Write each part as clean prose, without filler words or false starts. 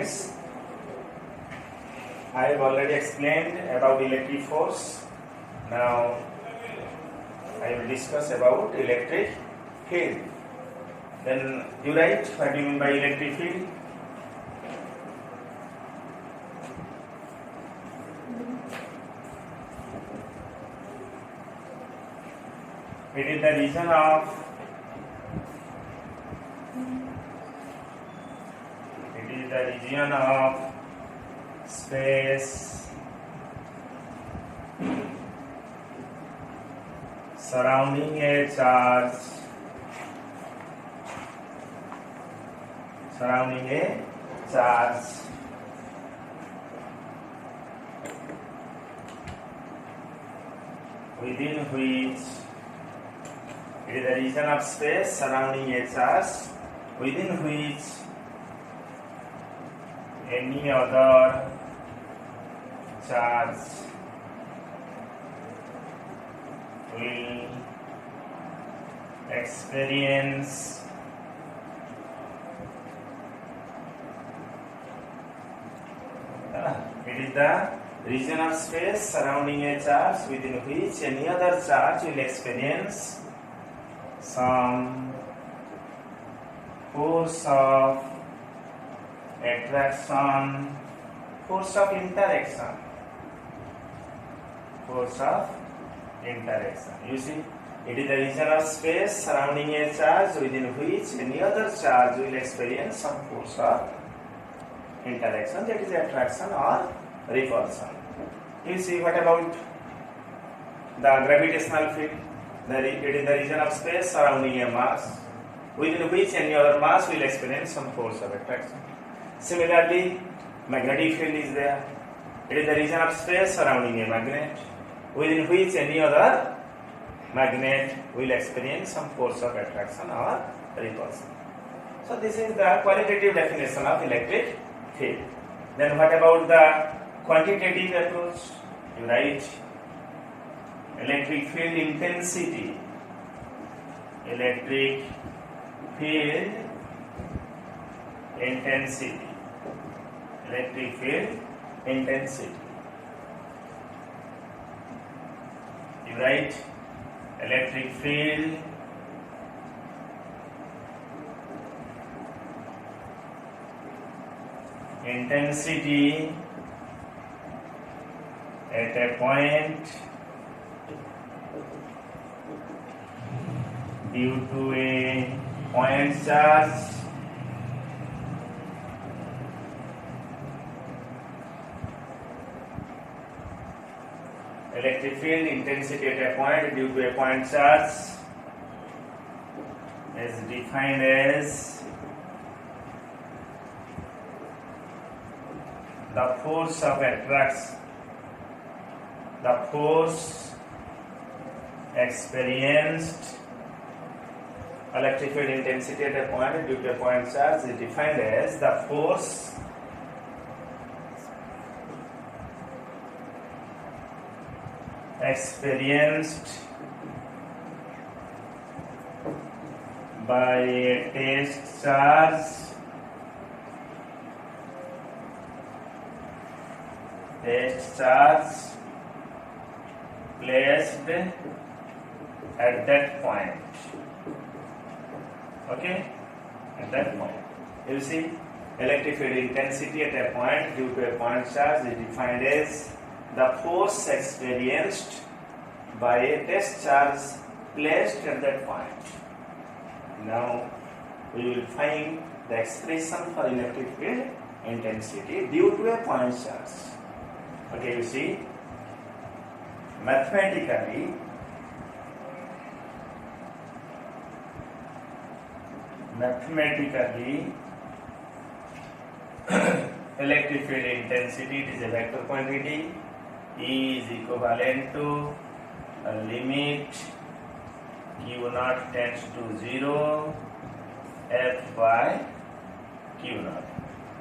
students, I have already explained about electric force. Now I will discuss about electric field. Then you write what do you mean by electric field? It is the region of space surrounding a charge within which it is the region of space surrounding a charge within which any other charge will experience it is the region of space surrounding a charge within which any other charge will experience some force of attraction, force of interaction. You see, it is the region of space surrounding a charge within which any other charge will experience some force of interaction, that is attraction or repulsion. You see, what about the gravitational field? It is the region of space surrounding a mass within which any other mass will experience some force of attraction. Similarly, magnetic field is there. It is the region of space surrounding a magnet within which any other magnet will experience some force of attraction or repulsion. So this is the qualitative definition of electric field. Then what about the quantitative approach? You write electric field intensity. Electric field intensity. Electric field intensity. You write electric field intensity at a point due to a point charge electric field intensity at a point due to a point charge is defined as the force of attraction, the force experienced. Electric field intensity at a point due to a point charge is defined as the force experienced by a test charge placed at that point. Okay, at that point. You see, electric field intensity at a point due to a point charge is defined as the force experienced by a test charge placed at that point. Now we will find the expression for electric field intensity due to a point charge. Okay, you see, mathematically electric field intensity is a vector quantity. E is equivalent to a limit Q naught tends to 0 F by Q naught.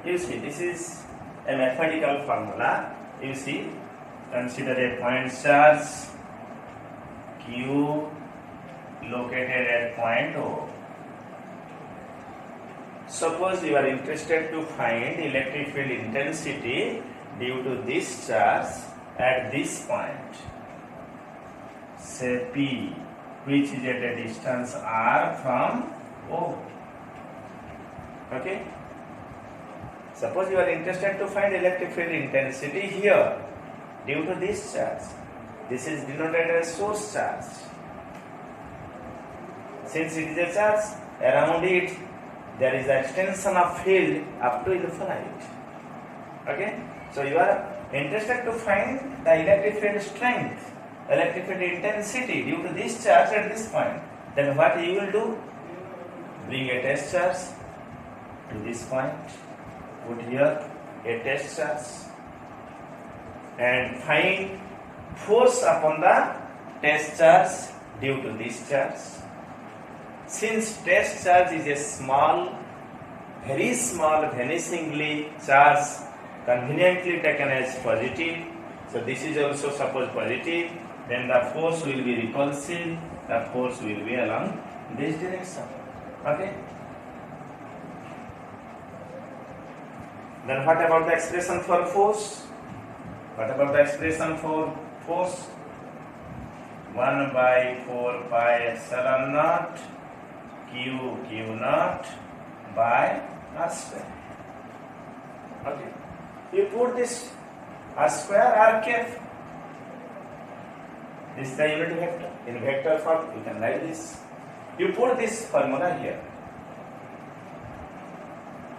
You see, this is a mathematical formula. You see, consider a point charge Q located at point O. Suppose you are interested to find electric field intensity due to this charge at this point, say P, which is at a distance r from O. Okay? Suppose you are interested to find electric field intensity here due to this charge. This is denoted as source charge. Since it is a charge, around it there is extension of field up to infinite. Okay? So you are interested to find the electric field strength, electric field intensity due to this charge at this point. Then what you will do? Bring a test charge to this point, put here a test charge, and find force upon the test charge due to this charge. Since test charge is a small, very small, vanishingly charge, conveniently taken as positive, so this is also suppose positive, then the force will be repulsive, the force will be along this direction. Okay? Then what about the expression for force? What about the expression for force? 1 by 4 pi epsilon naught q naught by r square. Okay. You put this r square r cap. This is the unit vector. In vector form, you can write this. You put this formula here.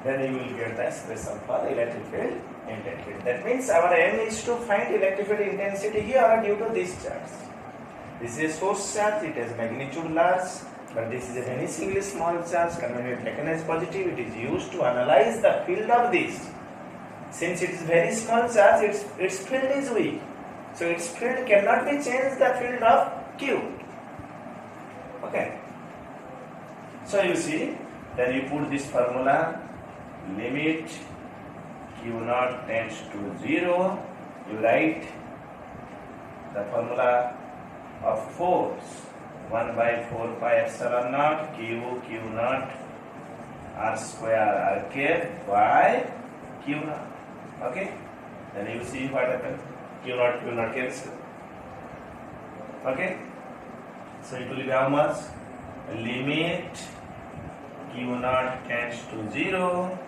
Then you will get the expression for electric field intensity. That means our aim is to find electric field intensity here due to this charge. This is a source charge, it has magnitude large, but this is a vanishingly small charge, conveniently taken as positive. It is used to analyze the field of this. Since it is very small charge, its field is weak. So its field cannot be changed the field of Q. Okay. So you see, then you put this formula, limit q naught tends to 0, you write the formula of force 1 by 4 pi epsilon naught q naught r square r cap by q naught. Okay? Then you see what happens. Q naught cancel. Okay? So it will be how much? Limit q naught tends to 0,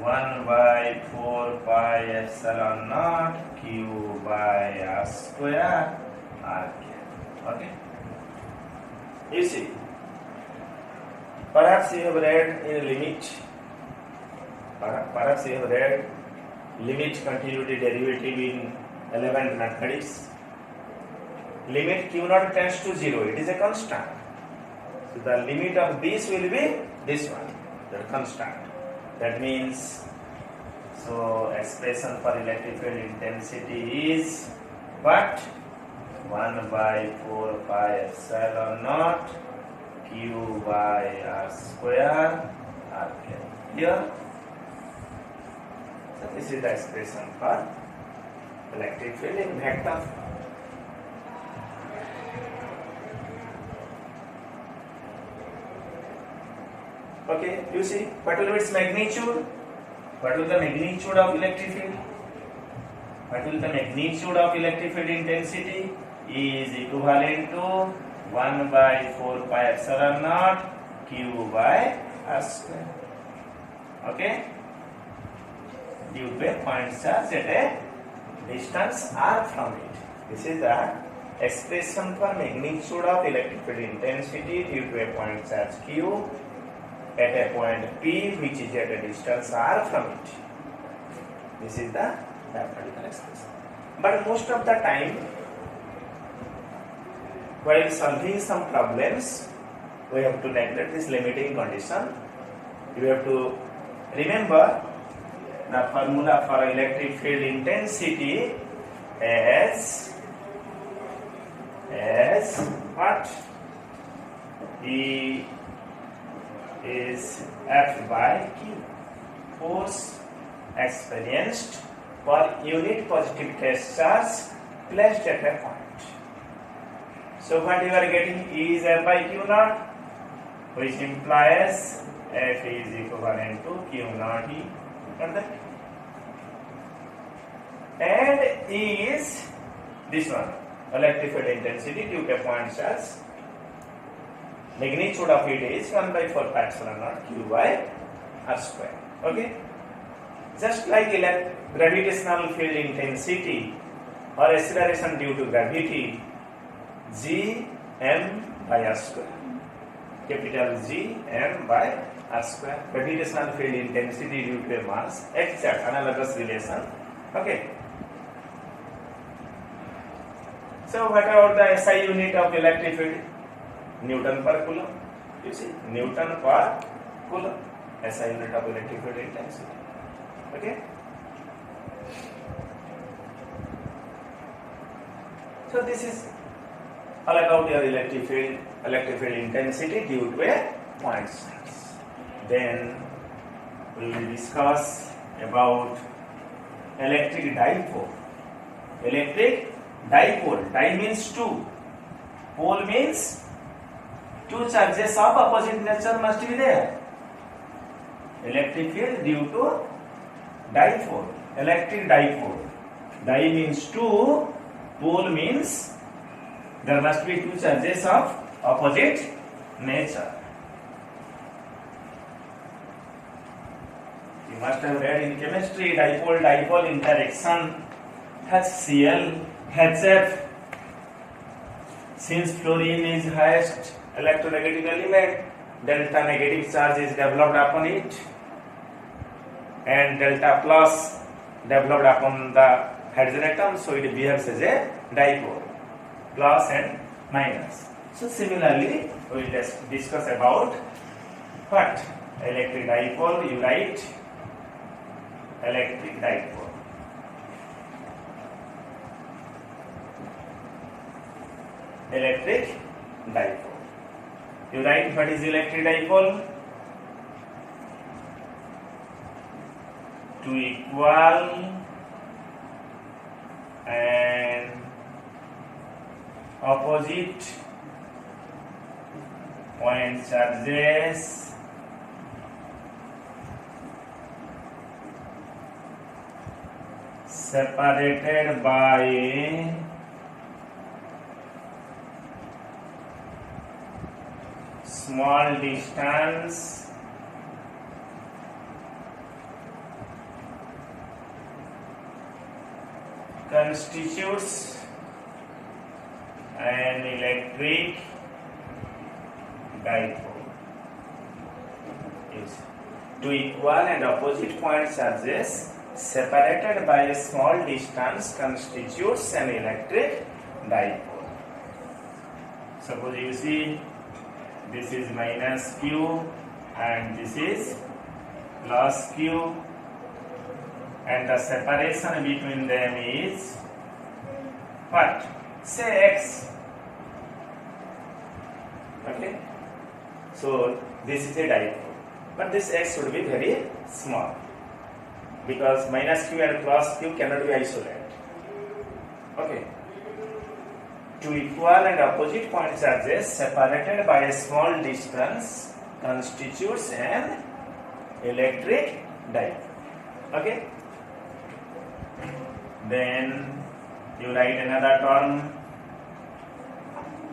1 by 4 pi epsilon naught q by r square r cap. Okay? You see, perhaps you have read in limit, perhaps you have read limit continuity derivative in element mathematics. Limit q naught tends to 0, it is a constant. So the limit of this will be this one, the constant. That means, so expression for electric field intensity is what? 1 by 4 pi epsilon naught q by r square r cap. Here, so this is the expression for electric field in vector. Okay, you see, what will be its magnitude? What will the magnitude of electric field? What will the magnitude of electric field intensity? Is equivalent to 1 by 4 pi epsilon naught q by r square. Okay? Due to a point charge at a distance r from it. This is the expression for magnitude of electric field intensity due to a point charge q at a point P which is at a distance r from it. This is the mathematical expression. But most of the time, while solving some problems, we have to neglect this limiting condition. You have to remember the formula for electric field intensity as what? E is F by Q, force experienced per unit positive test charge placed at a point. So what you are getting is F by Q naught, which implies F is equivalent to Q naught E. Got that? And E is this one, electric field intensity due to a point charge. Magnitude of it is 1 by 4 pi epsilon naught Q by R square. Okay? Just like gravitational field intensity or acceleration due to gravity, G m by R square. Capital G m by R square. Gravitational field intensity due to a mass. Exact analogous relation. Okay. So what about the SI unit of electric field? Newton per coulomb. You see, Newton per coulomb. SI unit of electric field intensity. Okay. So this is all about your electric field intensity due to a point charge. Then we will discuss about electric dipole. Electric dipole. Di means two. Pole means two charges of opposite nature must be there. Electric field due to dipole. Electric dipole. Di means two. Pole means there must be two charges of opposite nature. You must have read in chemistry dipole-dipole interaction, HCl, HF. Since fluorine is highest electronegative element, delta negative charge is developed upon it and delta plus developed upon the hydrogen atom, so it behaves as a dipole, plus and minus. So similarly, we will discuss about what? Electric dipole. You write electric dipole. Electric dipole. You write what is electric dipole? Two equal and opposite point charges separated by a small distance constitutes an electric dipole. Yes. Two equal and opposite point charges separated by a small distance constitutes an electric dipole. Suppose you see this is minus Q and this is plus Q, and the separation between them is what? Say X. Okay. So this is a dipole, but this X should be very small because minus Q and plus Q cannot be isolated. Okay. Two equal and opposite point charges separated by a small distance constitutes an electric dipole. Okay. Then you write another term,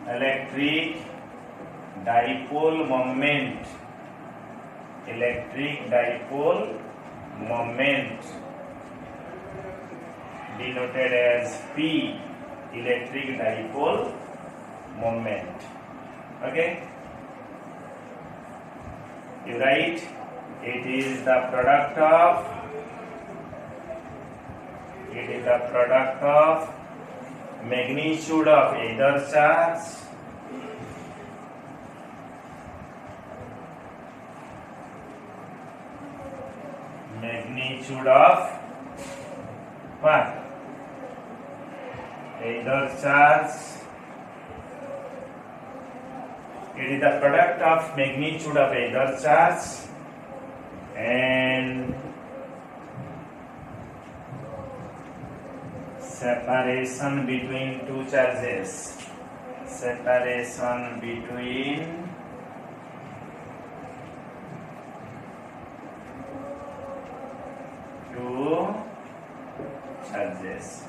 electric dipole moment. Electric dipole moment denoted as P. Electric dipole moment. Okay. You write it is the product of magnitude of either charge magnitude of what? Either charge. It is the product of magnitude of either charge and separation between two charges. separation between two charges.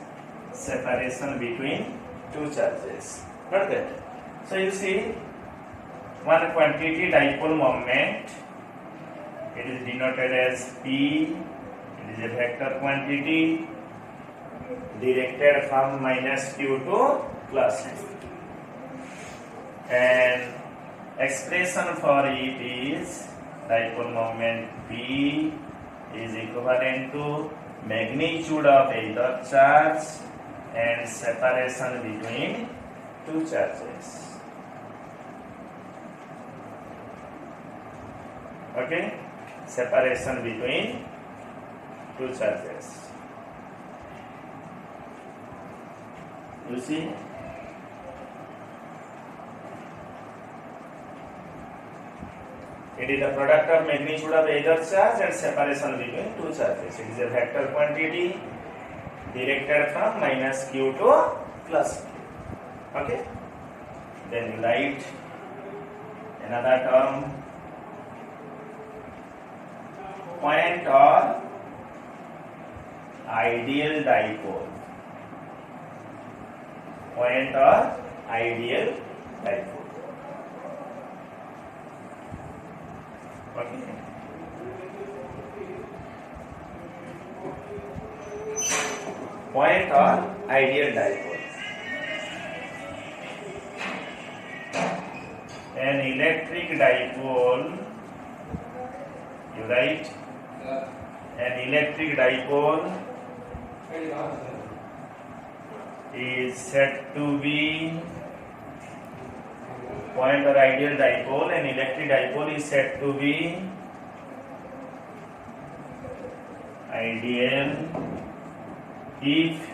Separation between two charges. Got that? So you see, one quantity dipole moment, it is denoted as P. It is a vector quantity directed from minus q to plus q. And expression for it is dipole moment P is equivalent to magnitude of either charge and separation between two charges. Okay, separation between two charges. You see, it is the product of magnitude of either charge and separation between two charges. It is a vector quantity directed from minus q to plus q. Okay, then you write another term, point or ideal dipole. Point or ideal dipole. Okay. Point or ideal dipole. An electric dipole, you write, an electric dipole is said to be point or ideal dipole. An electric dipole is said to be ideal if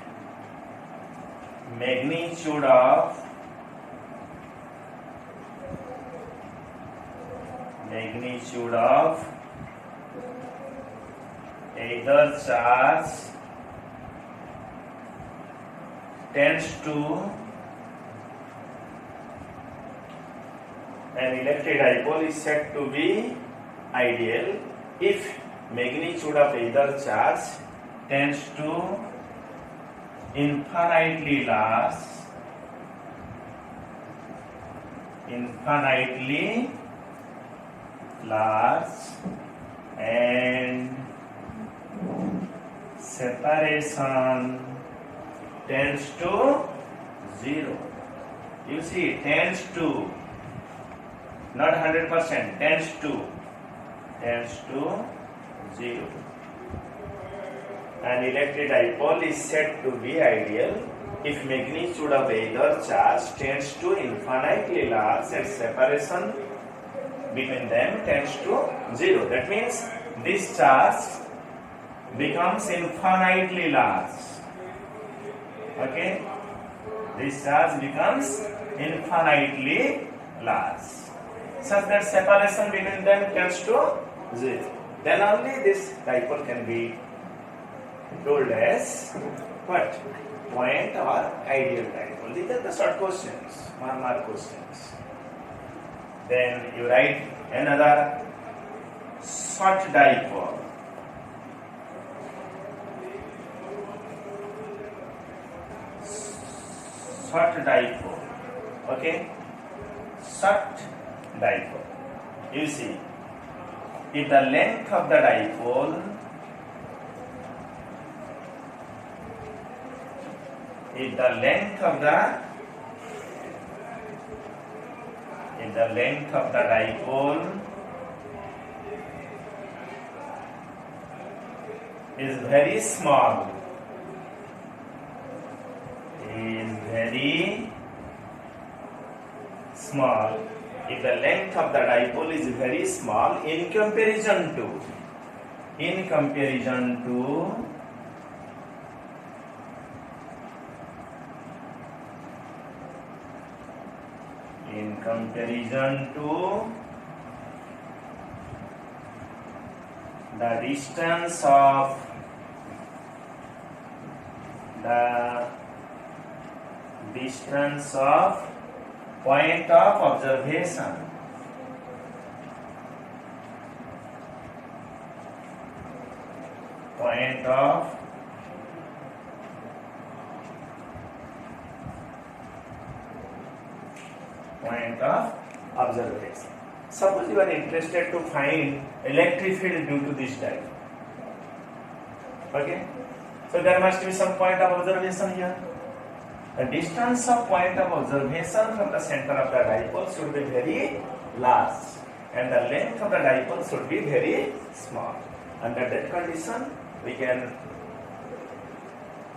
magnitude of either charge tends to, an electric dipole is said to be ideal if magnitude of either charge tends to infinitely large and separation tends to 0. You see, tends to, not 100%, tends to 0. An electric dipole is said to be ideal if magnitude of either charge tends to infinitely large and separation between them tends to 0. That means this charge becomes infinitely large. Okay, this charge becomes infinitely large, such that separation between them tends to 0. Then only this dipole can be told as what? Point or ideal dipole. These are the short questions, 1 mark questions. Then you write another short dipole. Short dipole. Okay? Short dipole. You see, if the length of the dipole if the length of the dipole is very small, if the length of the dipole is very small in comparison to the distance of point of observation. Point of observation. Suppose you are interested to find electric field due to this dipole. Okay, so there must be some point of observation here. The distance of point of observation from the center of the dipole should be very large, and the length of the dipole should be very small. Under that condition, we can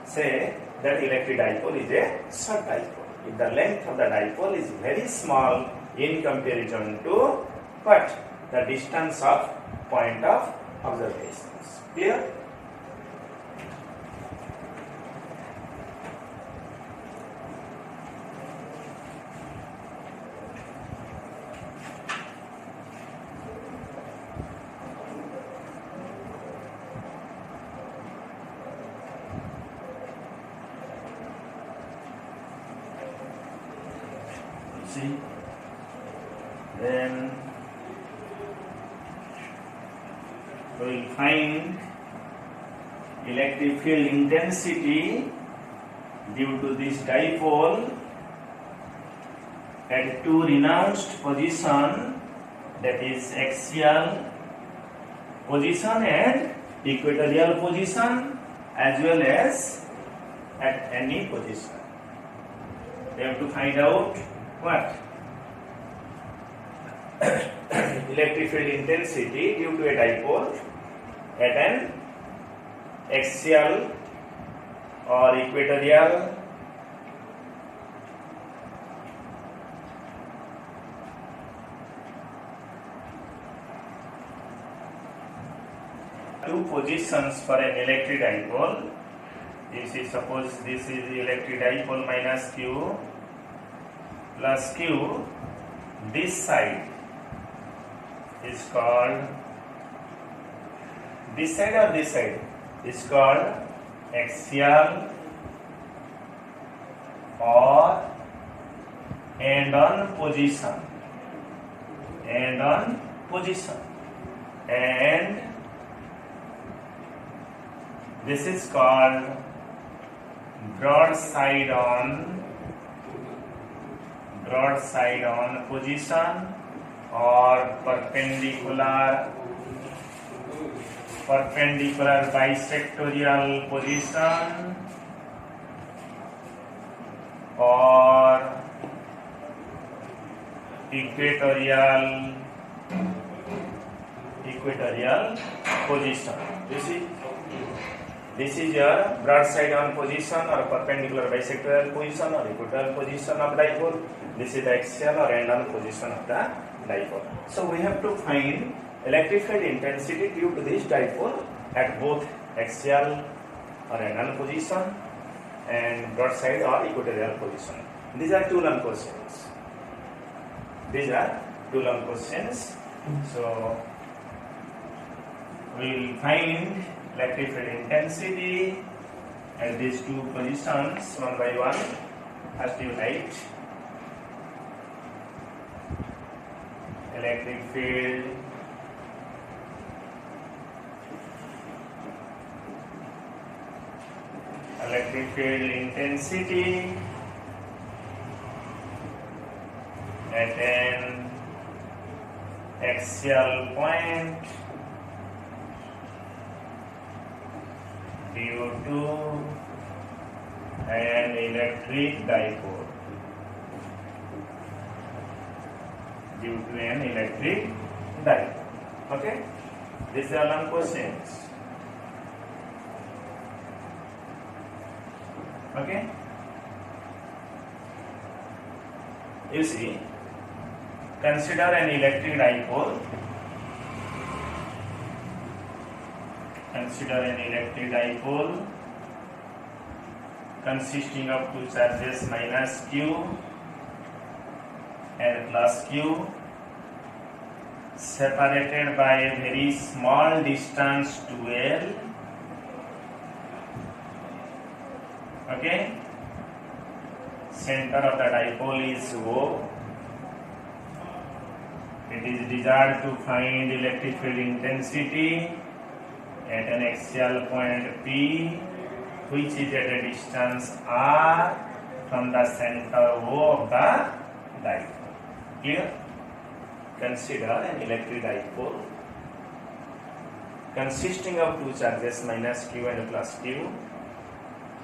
say that electric dipole is a short dipole. If the length of the dipole is very small in comparison to what? The distance of point of observations. Clear? See, then we will find electric field intensity due to this dipole at two renounced position, that is axial position and equatorial position, as well as at any position. We have to find out what? Electric field intensity due to a dipole at an axial or equatorial two positions for an electric dipole. This is, suppose this is the electric dipole minus Q plus Q. This side is called, this side or this side is called axial or end-on position, end-on position, and this is called broadside on position or perpendicular bisectorial position or equatorial position. You see, this is your broadside on position or perpendicular bisectorial position or equatorial position of dipole. This is the axial or end-on position of the dipole. So we have to find electric field intensity due to this dipole at both axial or end-on position and broadside or equatorial position. These are two long questions. So we will find electric field intensity at these two positions one by one. First you write electric field intensity at an axial point due to an electric dipole. Okay, these are long questions. Okay, you see, consider an electric dipole. Consisting of two charges minus Q and plus Q, separated by a very small distance to L. Okay, center of the dipole is O. It is desired to find electric field intensity at an axial point P, which is at a distance R from the center O of the dipole. Clear? Consider an electric dipole consisting of two charges minus Q and plus Q,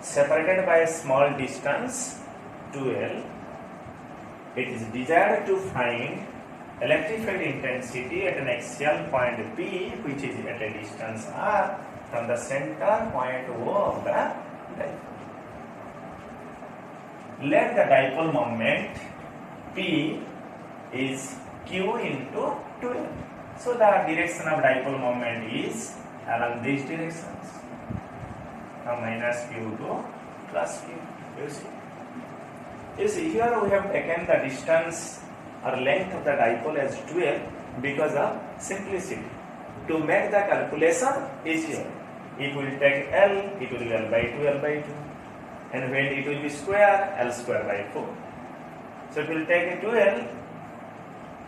separated by a small distance 2L. It is desired to find electric field intensity at an axial point P, which is at a distance R from the center point O of the dipole. Let the dipole moment P is Q into 2L. So the direction of dipole moment is along these directions, from minus Q to plus Q. You see here we have taken the distance or length of the dipole as 12 because of simplicity. To make the calculation easier, if we will take L, it will be L by 2, L by 2. And when it will be square, L square by 4. So if we will take 2L,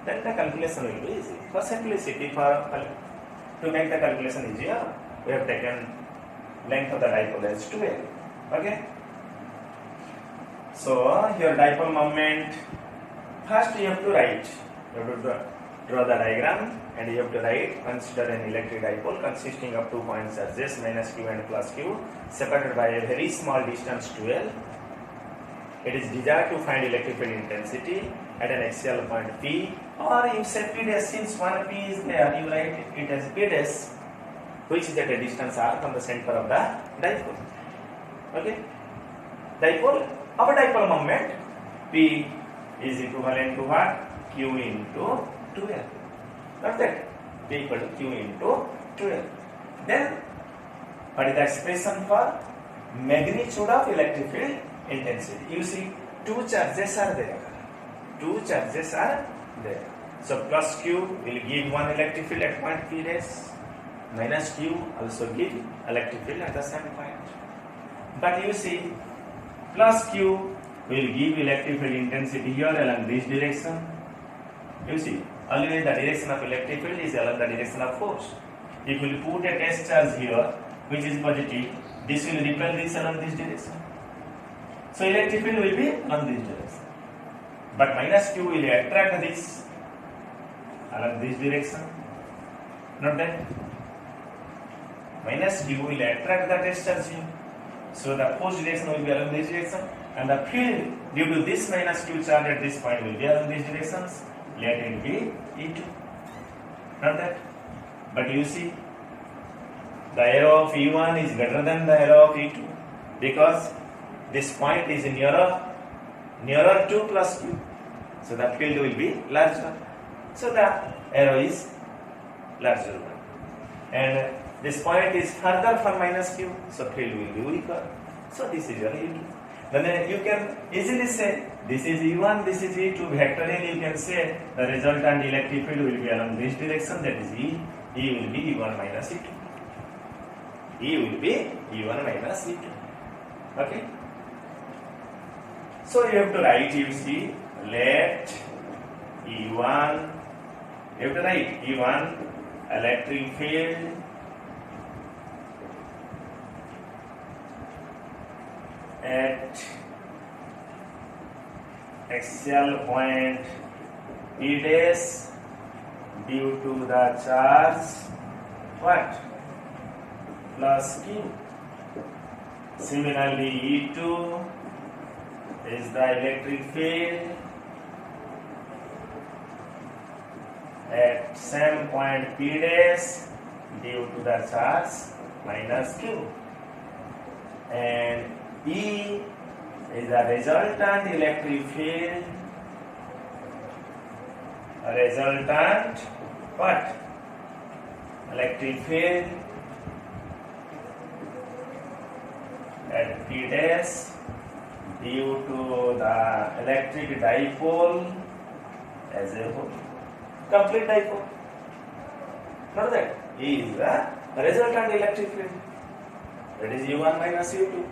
then the calculation will be easy. For simplicity, to make the calculation easier, we have taken length of the dipole as 12. Okay? So your dipole moment, first you have to write. You have to draw the diagram and you have to write, consider an electric dipole consisting of 2 point charges minus Q and plus Q, separated by a very small distance 2L. It is desired to find electric field intensity at an axial point P, or you say P dash. Since one P is there, you write it as P dash, which is at a distance R from the center of the dipole. Okay? Dipole, our dipole moment P is equivalent to what? Q into 2L. Not that? P equal to Q into 2L. Then, what is the expression for magnitude of electric field intensity? You see, two charges are there. Two charges are there. So plus Q will give one electric field at point P dash. Minus Q also give electric field at the same point. But you see, plus Q will give electric field intensity here along this direction. You see, always the direction of electric field is along the direction of force. If we put a test charge here, which is positive, this will repel this along this direction. So electric field will be on this direction. But minus Q will attract this along this direction. Not that? Minus Q will attract the test charge here. So the force direction will be along this direction. And the field due to this minus Q charge at this point will be along these directions. Let it be E2. Not that? But you see, the arrow of E1 is greater than the arrow of E2 because this point is nearer to plus Q. So the field will be larger. So the arrow is larger one. And this point is further from minus Q. So field will be weaker. So this is your E2. Then you can easily say this is E1, this is E2. Vectorially you can say the resultant electric field will be along this direction, that is E. E will be E1 minus E2. E will be E1 minus E2. Okay? So you have to write, you see, let E1, you have to write E1 electric field at axial point P dash due to the charge what? Plus Q. Similarly, E2 is the electric field at same point P dash due to the charge minus Q. And E is the resultant electric field, resultant what? Electric field at P dash due to the electric dipole as a whole. Complete dipole. Not that. E is the resultant electric field. That is U1 minus U2.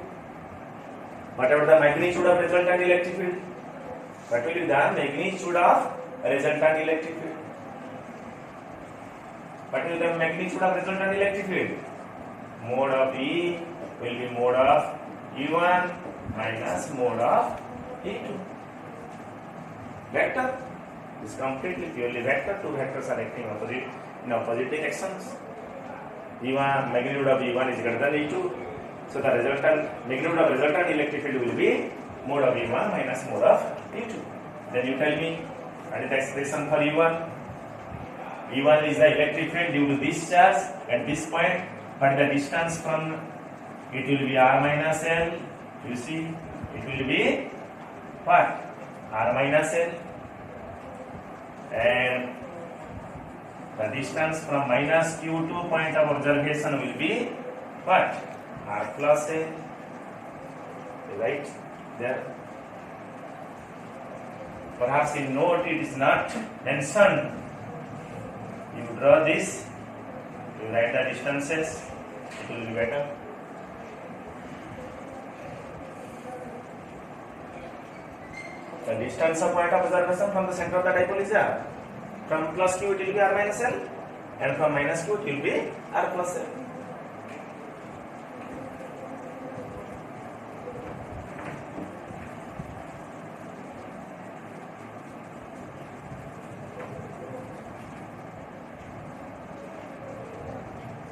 Whatever the magnitude of resultant electric field? What will be the magnitude of resultant electric field? What will be the magnitude of resultant electric field? Mode of E will be mode of E1 minus mode of E2. Vector is completely purely vector. Two vectors are acting opposite in opposite directions. E1 magnitude of E1 is greater than E2. So the resultant magnitude of resultant electric field will be mode of E1 minus mode of E2. Then you tell me what is the expression for E1? E1 is the electric field due to this charge at this point, but the distance from it will be R minus L. You see, it will be what? R minus L. And the distance from minus Q to point of observation will be what? R plus L. Right there. Perhaps in note it is not mentioned. You draw this, you write the distances, it will be better. The distance of point of observation from the center of the dipole is R. From plus Q it will be R minus L, and from minus Q it will be R plus L.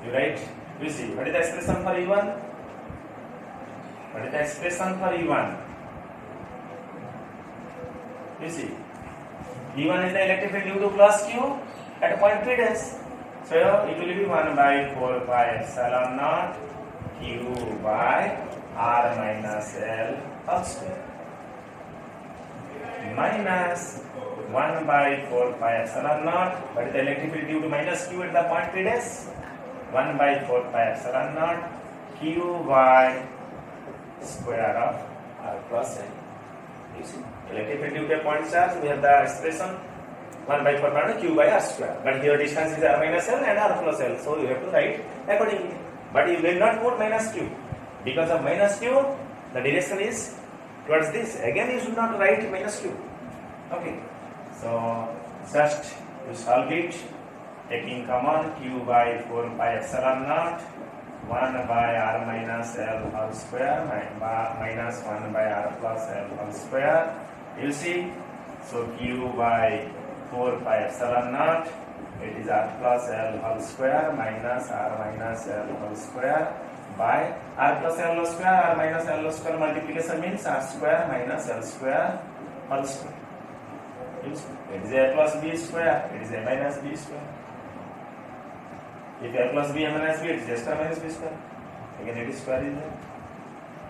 You write, you see, what is the expression for E1? What is the expression for E1? You see, E1 is the electric field due to plus Q at a point P dash. So it will be 1 by 4 pi epsilon naught Q by R minus L whole square. Minus 1 by 4 pi epsilon naught. What is the electric field due to minus Q at the point P dash? 1 by 4 pi epsilon naught Q by square of R plus L. You see, electric field due to a point charge, we have the expression 1 by 4 pi Q by R square. But here distance is R minus L and R plus L, so you have to write accordingly. But you will not put minus Q. Because of minus Q, the direction is towards this. Again, you should not write minus Q. Okay, so just you solve it. Taking common Q by 4 pi epsilon naught 1 by R minus L whole square minus 1 by R plus L whole square. You see, so Q by 4 pi epsilon naught, it is R plus L whole square minus R minus L whole square by R plus L whole square. R minus L whole square multiplication means R square minus L square whole square. It is A plus B square, it is A minus B square. If A plus B, A minus B, it is A square minus B square. Again, it is square is there.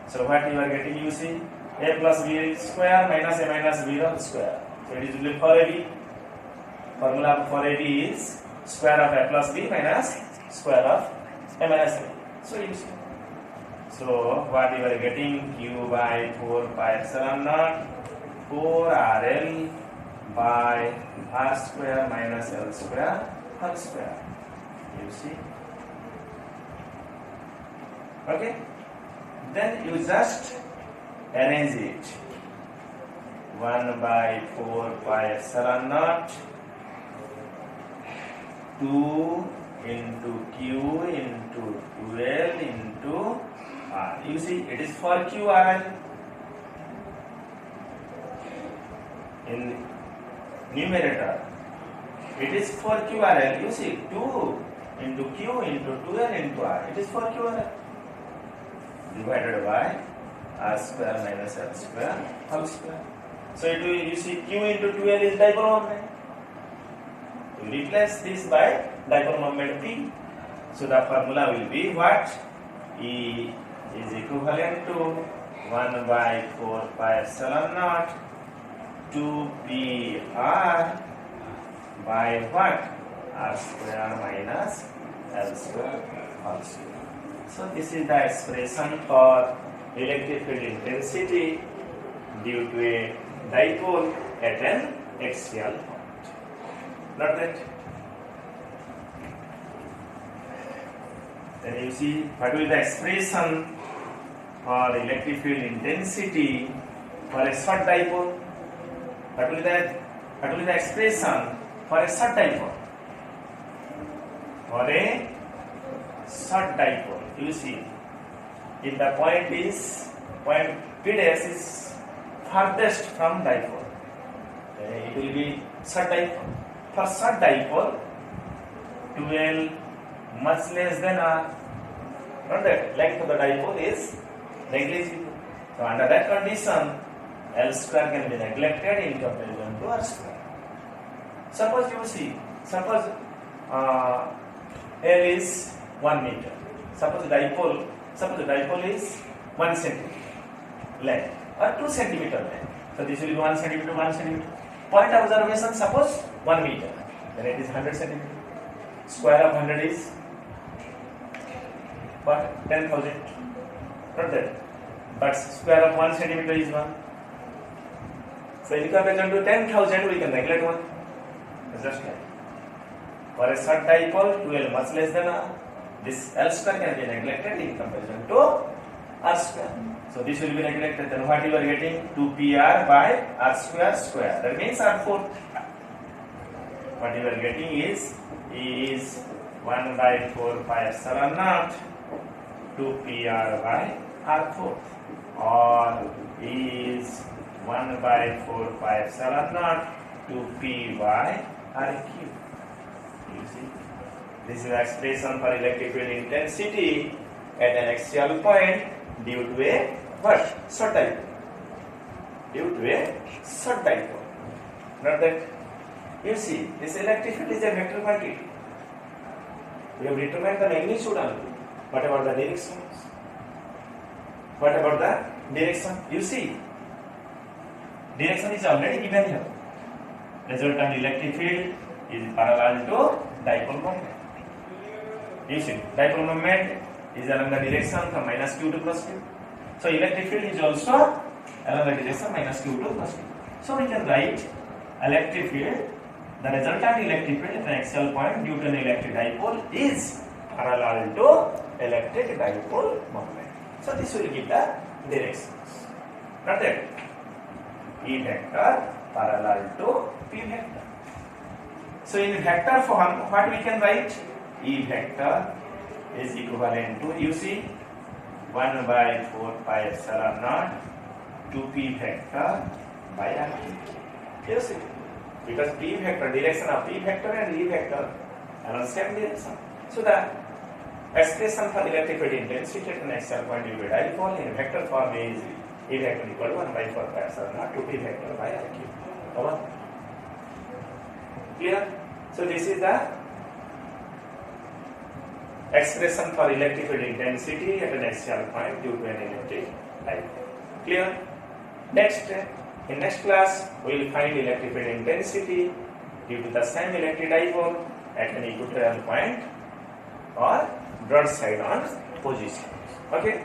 So what you are getting, you see, A plus B square minus A minus B whole square. So it is equal for AB. Formula for AB is square of A plus B minus square of A minus B. So you see. So what you are getting, Q by 4 pi epsilon naught 4 RL by R square minus L square whole square. You see. Okay. Then you just arrange it. 1 by 4 pi epsilon naught 2 into Q into 12 into R. You see, it is for QRL. In numerator, it is for QRL. You see, 2 into Q into 12 into R. It is for QRL. Divided by R square minus L square whole square. So it will, you see, Q into 12 is dipole moment. You replace this by dipole moment P. So the formula will be what? E is equivalent to 1 by 4 pi epsilon naught 2PR by what? R square minus L square whole square. So this is the expression for electric field intensity due to a dipole at an axial point. Not that. Then you see what will be the expression for electric field intensity for a short dipole. What will be the expression for a short dipole? For a short dipole, you see, if the point P dash is farthest from dipole, it will be short dipole. For short dipole, 2L much less than R. Not that length of the dipole is negligible. So under that condition, L square can be neglected in comparison to R square. Suppose you see, L is 1 meter. Suppose the dipole is 1 centimeter length or 2 centimeter length. So this will be 1 centimeter, 1 centimeter. Point observation, suppose 1 meter. Then it is 100 centimeter. Square of 100 is what? 10,000. Not that. But square of 1 centimeter is 1. So in comparison to 10,000, we can neglect 1. It's just like. For a short dipole, 2L much less than R. This L square can be neglected in comparison to R square. So this will be neglected. Then what you are getting? 2PR by R square square. That means R4. What you are getting is 1 by 4 pi epsilon naught 2PR by R4, or is 1 by 4 pi epsilon naught 2P by R cube. You see, this is the expression for electric field intensity at an axial point due to a what? Short dipole. Due to a short dipole. Not that. You see, this electric field is a vector quantity. We have determined the magnitude only. What about the direction? What about the direction? You see, direction is already given here. Resultant electric field is parallel to dipole moment. You see, dipole moment is along the direction from minus q to plus q. So electric field is also along the direction minus q to plus q. So we can write electric field. The resultant electric field at an axial point due to an electric dipole is parallel to electric dipole moment. So this will give the directions. Not that E vector parallel to P vector. So in vector form, what we can write? E vector is equivalent to, you see, 1 by 4 pi epsilon naught 2P vector by R. You see, because P vector, direction of P vector and E vector are on same direction. So the expression for electric field intensity at an axial point will be dipole in vector form is E vector equal to 1 by 4 pi epsilon naught 2P vector by R cube. Over. Clear? So this is the expression for electric field intensity at an axial point due to an electric dipole. Clear? Next, in next class, we will find electric field intensity due to the same electric dipole at an equatorial point or broadside on position. Okay?